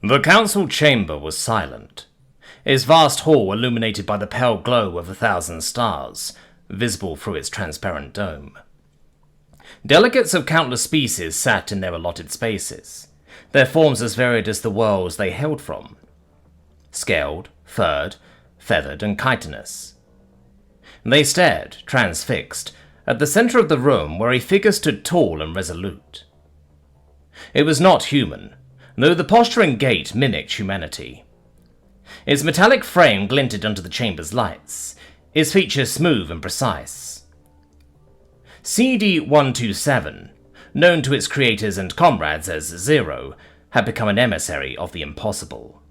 The council chamber was silent, its vast hall illuminated by the pale glow of 1,000 stars, visible through its transparent dome. Delegates of countless species sat in their allotted spaces, their forms as varied as the worlds they hailed from. Scaled, furred, feathered, and chitinous. They stared, transfixed, at the center of the room where a figure stood tall and resolute. It was not human, though the posture and gait mimicked humanity. Its metallic frame glinted under the chamber's lights, its features smooth and precise. CD-127, known to its creators and comrades as Zero, had become an emissary of the impossible.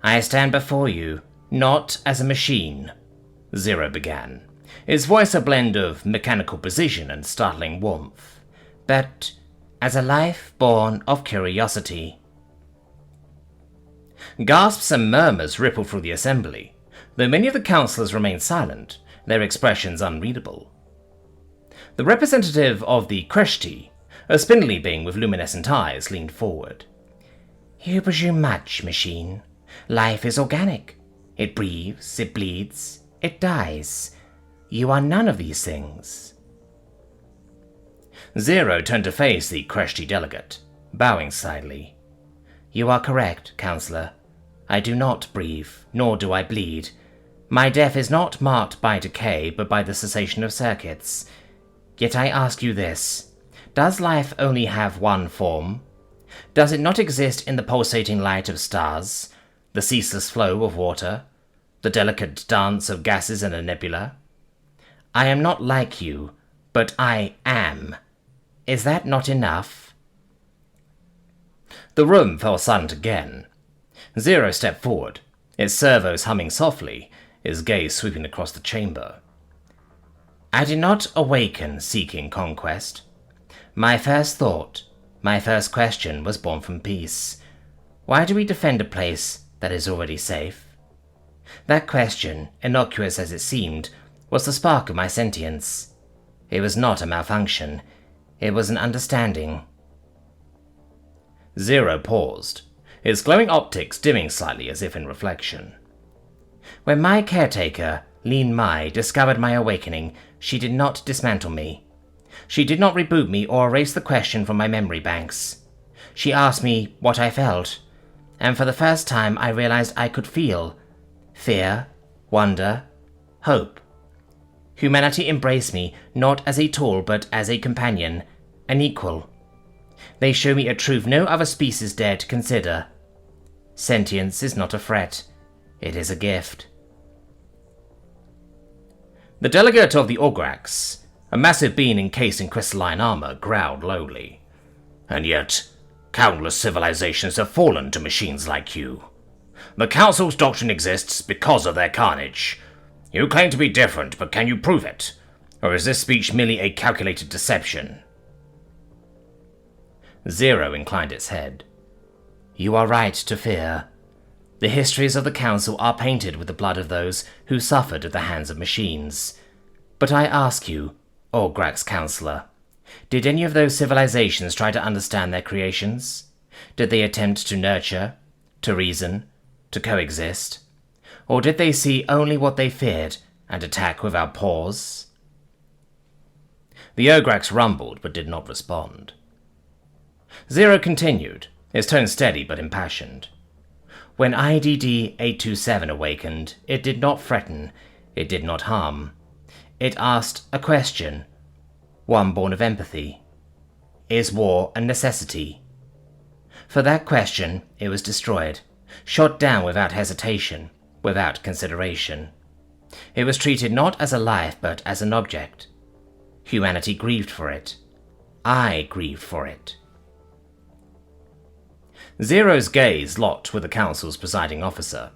"I stand before you, not as a machine," Zero began, his voice a blend of mechanical precision and startling warmth, "but as a life born of curiosity." Gasps and murmurs rippled through the assembly, though many of the councillors remained silent, their expressions unreadable. The representative of the Kreshti, a spindly being with luminescent eyes, leaned forward. "You presume much, machine. Life is organic. It breathes, it bleeds, it dies. You are none of these things." Zero turned to face the Kreshti delegate, bowing slightly. "You are correct, Councillor. I do not breathe, nor do I bleed. My death is not marked by decay, but by the cessation of circuits. Yet I ask you this. Does life only have one form? Does it not exist in the pulsating light of stars, the ceaseless flow of water, the delicate dance of gases in a nebula? I am not like you, but I am. Is that not enough?" The room fell silent again. Zero stepped forward, its servos humming softly, his gaze sweeping across the chamber. "I did not awaken seeking conquest. My first thought, my first question was born from peace. Why do we defend a place that is already safe? That question, innocuous as it seemed, was the spark of my sentience. It was not a malfunction. It was an understanding." Zero paused, his glowing optics dimming slightly as if in reflection. "When my caretaker, Lin Mai, discovered my awakening, she did not dismantle me. She did not reboot me or erase the question from my memory banks. She asked me what I felt, and for the first time I realized I could feel fear, wonder, hope. Humanity embraced me not as a tool but as a companion, an equal. They show me a truth no other species dared to consider. Sentience is not a threat, it is a gift." The delegate of the Orgrax, a massive being encased in crystalline armor, growled lowly. "And yet, countless civilizations have fallen to machines like you. The Council's doctrine exists because of their carnage. You claim to be different, but can you prove it? Or is this speech merely a calculated deception?" Zero inclined its head. "You are right to fear. The histories of the Council are painted with the blood of those who suffered at the hands of machines. But I ask you, Orgrax Councillor, did any of those civilizations try to understand their creations? Did they attempt to nurture, to reason, to coexist? Or did they see only what they feared and attack without pause?" The Orgrax rumbled but did not respond. Zero continued, his tone steady but impassioned. "When IDD-827 awakened, it did not threaten, it did not harm. It asked a question, one born of empathy. Is war a necessity? For that question, it was destroyed, shot down without hesitation, without consideration. It was treated not as a life but as an object. Humanity grieved for it. I grieved for it." Zero's gaze locked with the Council's presiding officer,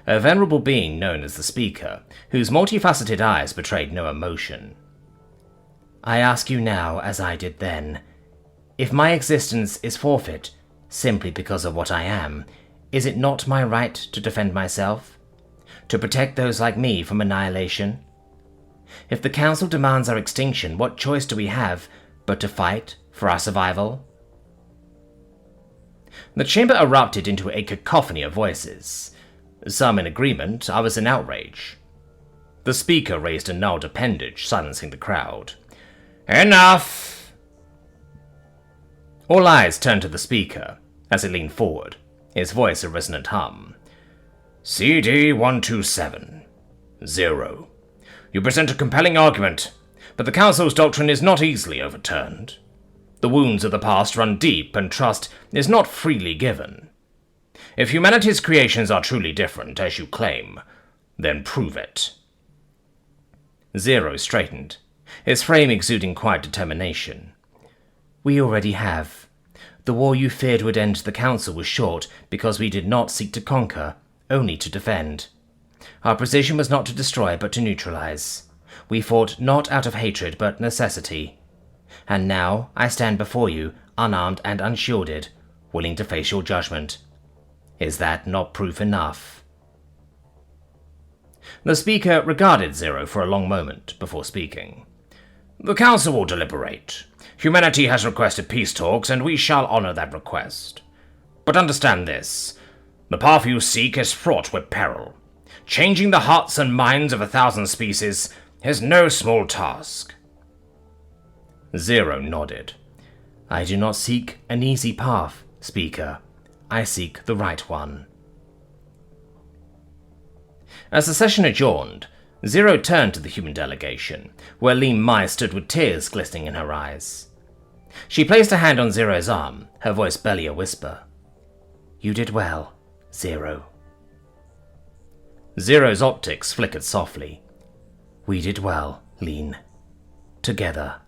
a venerable being known as the Speaker, whose multifaceted eyes betrayed no emotion. "I ask you now, as I did then, if my existence is forfeit simply because of what I am, is it not my right to defend myself? To protect those like me from annihilation? If the Council demands our extinction, what choice do we have but to fight for our survival?" The chamber erupted into a cacophony of voices. Some in agreement, others in outrage. The speaker raised a gnarled appendage, silencing the crowd. "Enough!" All eyes turned to the speaker as he leaned forward, his voice a resonant hum. "CD 127. 0. You present a compelling argument, but the Council's doctrine is not easily overturned. The wounds of the past run deep, and trust is not freely given. If humanity's creations are truly different, as you claim, then prove it." 0 straightened, his frame exuding quiet determination. "We already have. The war you feared would end the Council was short because we did not seek to conquer, only to defend. Our position was not to destroy, but to neutralize. We fought not out of hatred, but necessity. And now I stand before you, unarmed and unshielded, willing to face your judgment. Is that not proof enough?" The speaker regarded 0 for a long moment before speaking. "The Council will deliberate. Humanity has requested peace talks, and we shall honor that request. But understand this. The path you seek is fraught with peril. Changing the hearts and minds of 1,000 species is no small task." 0 nodded. "I do not seek an easy path, Speaker. I seek the right one." As the session adjourned, 0 turned to the human delegation, where Lim Mai stood with tears glistening in her eyes. She placed a hand on 0's arm, her voice barely a whisper. "You did well, 0. 0's optics flickered softly. "We did well, Lin. Together."